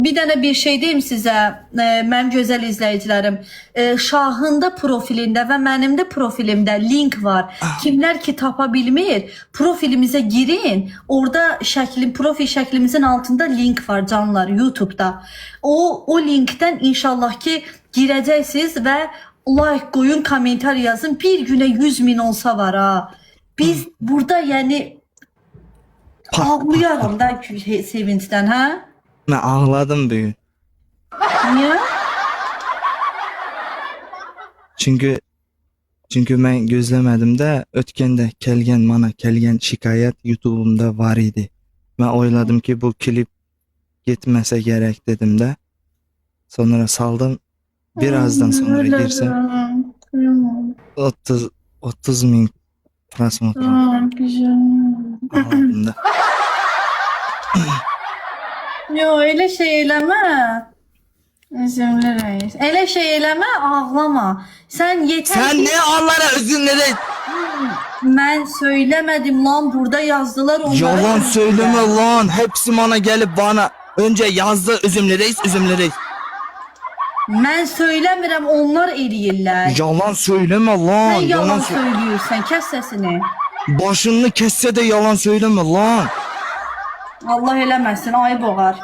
Bir dənə bir şey deyim sizə, mənim gözəl izləyicilərim. Şahında profilində və mənim də profilimdə link var. Kimlər ki tapa bilmir, profilimizə girin. Orada profil şəklimizin altında link var canlar YouTube'da. O linkdən inşallah ki girəcəksiniz və like koyun, komentar yazın. Bir günə 100.000 olsa var ha. Biz burada yəni ağlayarım da sevincdən, ha? Ben ağladım bugün. Niye? Çünkü ben gözlemedim de ötkende kelgen şikayet YouTube'umda var idi. Ben oyladım ki bu klip gitmese gerek dedim de. Sonra saldım. Birazdan sonra girsem 30.000 prosmotra. Ağladım da. Yo öyle şey eləmə. Üzümlü reis. Elə şey eləmə, ağlama. Sen yeter Sen ki... ne Allah'a özünleri? Ben söylemedim lan, burada yazdılar onları. Yalan söyleme lan. Hepsi bana gelip bana önce yazdı üzümlü reis. Ben söylemirəm, onlar eləyirlər. Yalan söyleme lan. Sen yalan Sö- söylüyorsan, kes sesini. Başını kesse de yalan söyleme lan. Allah eləməsin, ayıb oğar.